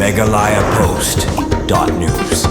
MeghalayaPost.news.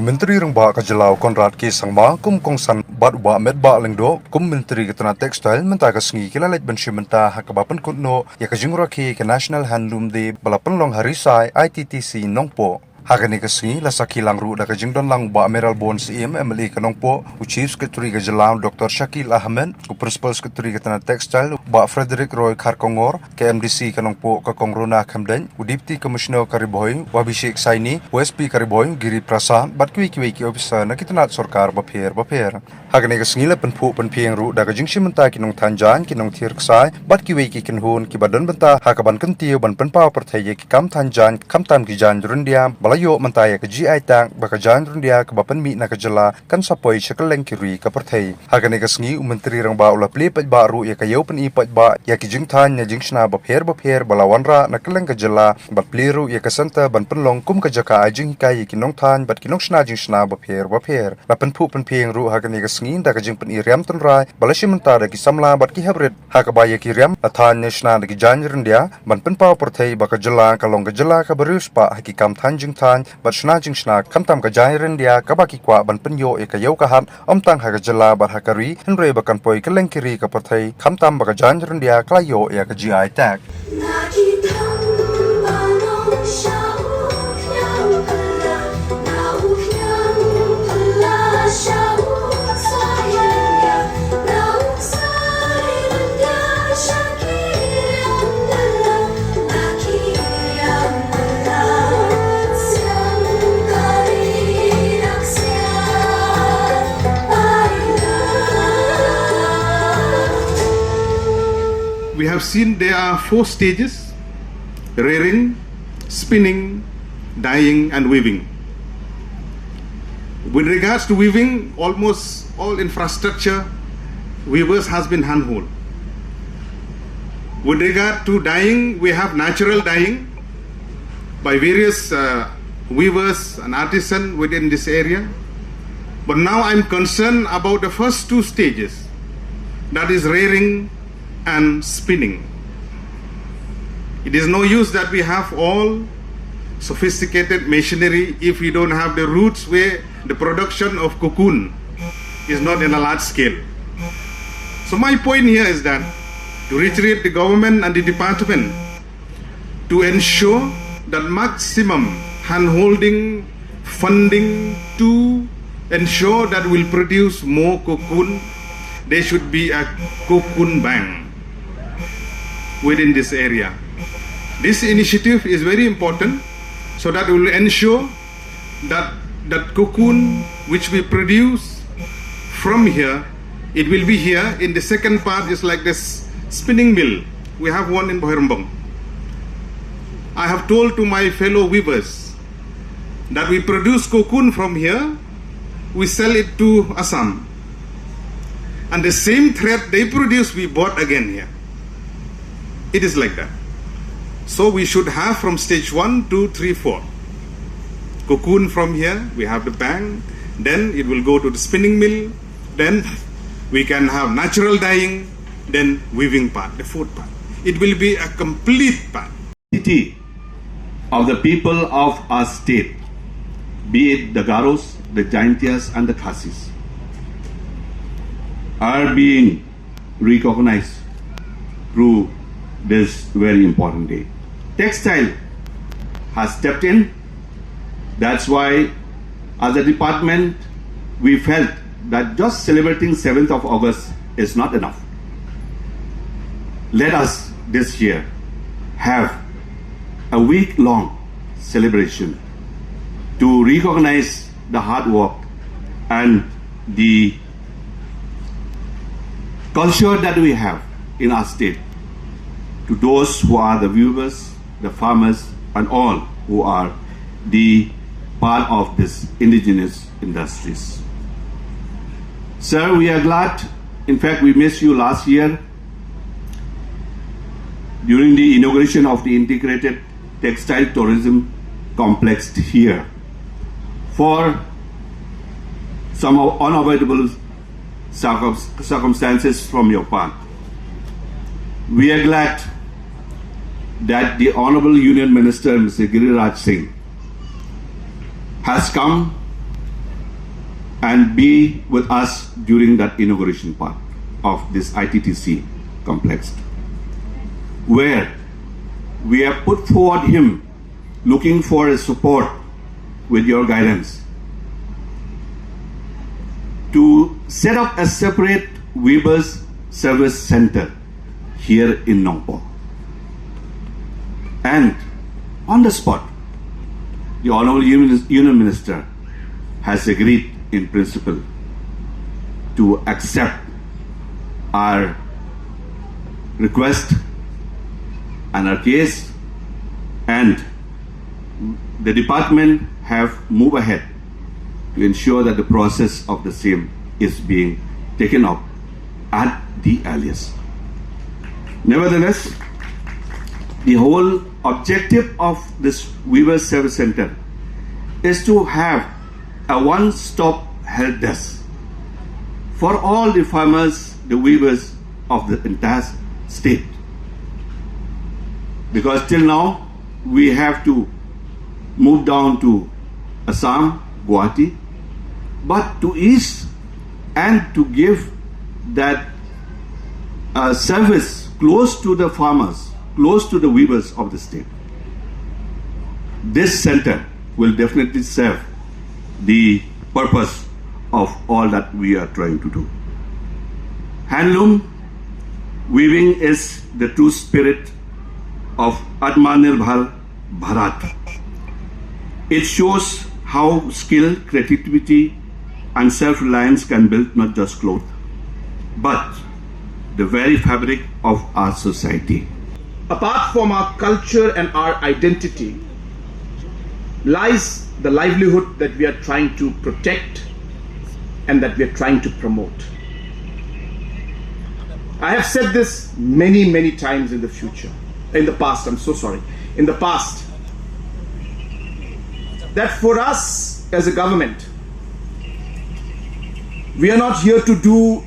Menteri Rengba Kajelau Conrad ke sangma kum kongsan bat wa Metbah lengdo kum Menteri Ketana Textile menta kasngi kilalet ben Shim Bynta Haka Pynkut Ïaka Jingrakhe ke National Handloom de balapan long harisai ITTC nongpoh. Haka ni kasngi la sakilang ru da kajingdon lang ba Meral Bon CM MLA ke nongpoh u Chief Secretary Kajelau Dr. Shakil Ahmed u Principal Secretary Ketana Textile ba Frederick Roy Kharkongor ke MDC ke nongpoh ke Kongrona Khamden u Deputy Commissioner ke Bhoi wa Abhishek Saini OSP ke Bhoi Giri Prasad bat ki officer na kitanat sarkar ba pher haka ni kasngi la penphu penpieng ru da kajing Shim Bynta ki nong thanjan ki nong thir ksai bat ki kin hun ki badan banta haka ban kentiu ban penpau perthai ki kam thanjan kam tam ki jan rundia balayo mentaya ke GI tang baka jan rundia ke bapan mi na kejala kan sapoi sekeleng kiri ke perthai haka ni kasngi Menteri Rengba ula pli pat ba ru ya kayau pen ipat ba ya ki jing than ya jing sna ba pher balawanra na keleng kejala bat pli ru ya kasanta ban penlong kum kejaka jing kai ki nong than bat ki nong sna jing sna ba pher la penphu penpieng ru haka ni kasngi da kajing pen iriam ton rai bala Shim Bynta da ki samla bat ki habret haka ba ya ki riam athan ne sna da ki jan rundia ban penpau perthai baka jala kalong kejala ka berus pa haki kam than jing than bat sna jing sna kamtam ka jai rundia ka baki kwa ban penyo e ka yau ka hat tang haka jala bat hakari henre bakan poi keleng kiri ka perthai kamtam baka jan rundia klayo e ka GI tag We have seen there are 4 stages: rearing, spinning, dyeing and weaving. With regards to weaving, almost all infrastructure weavers has been handhold. With regard to dyeing, we have natural dyeing by various weavers and artisans within this area. But now I'm concerned about the first 2 stages, that is rearing and spinning. It is no use that we have all sophisticated machinery if we don't have the roots where the production of cocoon is not in a large scale. So my point here is that to reiterate the government and the department to ensure that maximum hand-holding funding to ensure that we'll produce more cocoon. There should be a cocoon bank within this area. This initiative is very important so that we will ensure that cocoon which we produce from here, it will be here. In the second part is like this spinning mill. We have one in Bhoi. I have told to my fellow weavers that we produce cocoon from here, we sell it to Assam, and the same thread they produce we bought again here. It is like that. So we should have from stage 1, 2, 3, 4 cocoon from here. We have the bank, then it will go to the spinning mill, then we can have natural dyeing, then weaving part, the 4th part. It will be a complete part. Of the people of our state, be it the Garos, the Jaintias and the Khasis, are being recognized through this very important day. Textile has stepped in. That's why as a department we felt that just celebrating 7th of August is not enough. Let us this year have a week-long celebration to recognize the hard work and the culture that we have in our state, to those who are the viewers, the farmers, and all who are the part of this indigenous industries. Sir, we are glad. In fact, we missed you last year during the inauguration of the integrated textile tourism complex here for some unavoidable circumstances from your part. We are glad that the Honorable Union Minister, Mr. Giriraj Singh, has come and be with us during that inauguration part of this ITTC complex, where we have put forward him looking for his support with your guidance to set up a separate weavers service center here in Nongpoh. And on the spot, the Honorable Union Minister has agreed in principle to accept our request and our case, and the department have moved ahead to ensure that the process of the same is being taken up at the earliest. Nevertheless, the whole objective of this Weavers Service Center is to have a one-stop help desk for all the farmers, the weavers of the entire state. Because till now, we have to move down to Assam, Guwahati, but to ease and to give that service close to the farmers, close to the weavers of the state. This center will definitely serve the purpose of all that we are trying to do. Handloom weaving is the true spirit of Atmanirbhar Bharat. It shows how skill, creativity, and self-reliance can build not just clothes, but the very fabric of our society. Apart from our culture and our identity, lies the livelihood that we are trying to protect and that we are trying to promote. I have said this many times in the past, that for us as a government, we are not here to do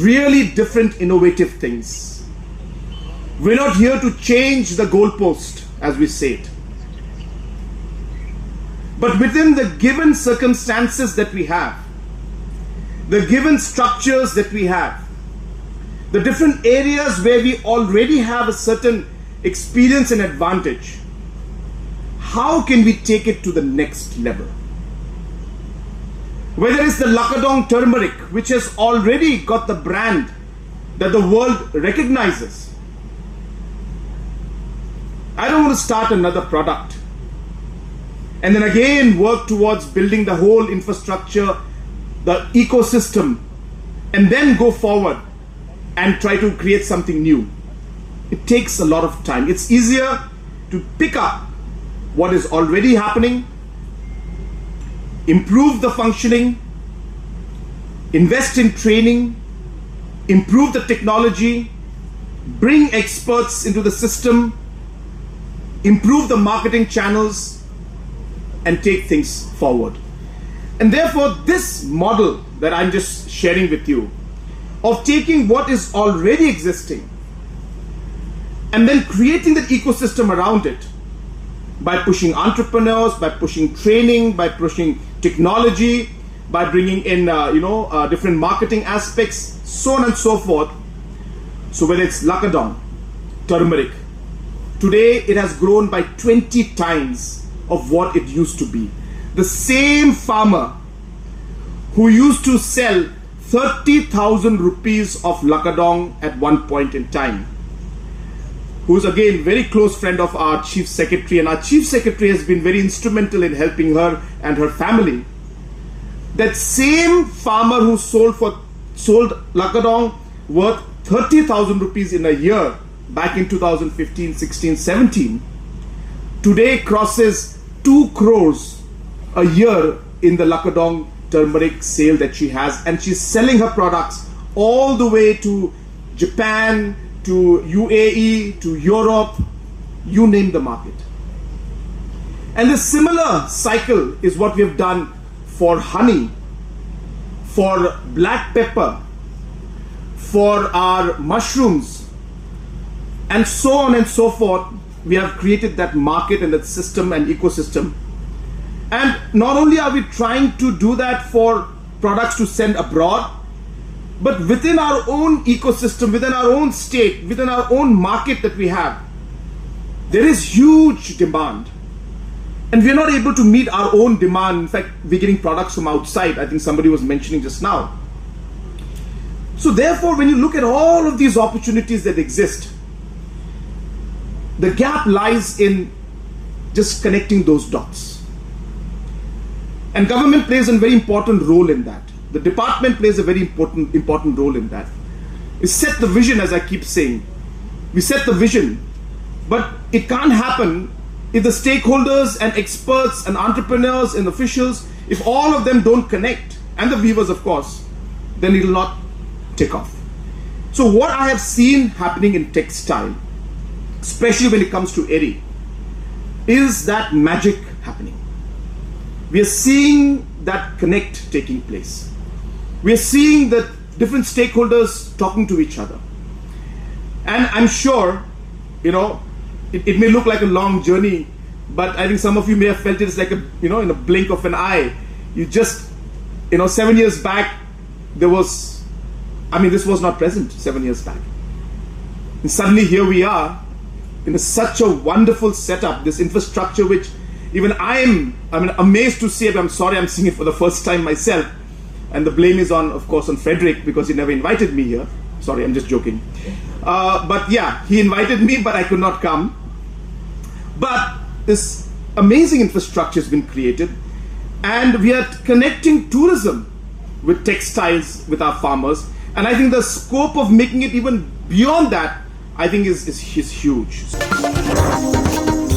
really different innovative things. We're not here to change the goalpost, as we say it. But within the given circumstances that we have, the given structures that we have, the different areas where we already have a certain experience and advantage, how can we take it to the next level? Whether it's the Lakadong turmeric, which has already got the brand that the world recognizes. I don't want to start another product and then again work towards building the whole infrastructure, the ecosystem, and then go forward and try to create something new. It takes a lot of time. It's easier to pick up what is already happening, improve the functioning, invest in training, improve the technology, bring experts into the system, improve the marketing channels, and take things forward. And therefore, this model that I'm just sharing with you, of taking what is already existing and then creating that ecosystem around it by pushing entrepreneurs, by pushing training, by pushing technology, by bringing in different marketing aspects, so on and so forth. So whether it's Lakadong, turmeric, today it has grown by 20 times of what it used to be. The same farmer who used to sell 30,000 rupees of Lakadong at one point in time, who's again very close friend of our Chief Secretary, and our Chief Secretary has been very instrumental in helping her and her family. That same farmer who sold Lakadong worth 30,000 rupees in a year back in 2015, 16, 17, today crosses 2 crores a year in the Lakadong turmeric sale that she has, and she's selling her products all the way to Japan, to UAE, to Europe, you name the market. And the similar cycle is what we have done for honey, for black pepper, for our mushrooms, and so on and so forth. We have created that market and that system and ecosystem. And not only are we trying to do that for products to send abroad, but within our own ecosystem, within our own state, within our own market that we have, there is huge demand. And we are not able to meet our own demand. In fact, we're getting products from outside. I think somebody was mentioning just now. So therefore, when you look at all of these opportunities that exist, the gap lies in just connecting those dots. And government plays a very important role in that. The department plays a very important role in that. We set the vision, as I keep saying. We set the vision, but it can't happen if the stakeholders and experts and entrepreneurs and officials, if all of them don't connect, and the viewers of course, then it will not take off. So what I have seen happening in textile, especially when it comes to Eri, is that magic happening. We are seeing that connect taking place. We are seeing the different stakeholders talking to each other. And I'm sure, you know, it may look like a long journey, but I think some of you may have felt it as like a, you know, in a blink of an eye. You just, you know, 7 years back, there was, I mean, this was not present 7 years back. And suddenly here we are in such a wonderful setup, this infrastructure which even I'm amazed to see it. I'm sorry, I'm seeing it for the first time myself. And the blame is on, of course, on Frederick, because he never invited me here. Sorry, I'm just joking. But yeah, he invited me, but I could not come. But this amazing infrastructure has been created, and we are connecting tourism with textiles, with our farmers. And I think the scope of making it even beyond that, I think is huge.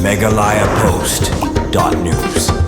MeghalayaPost.news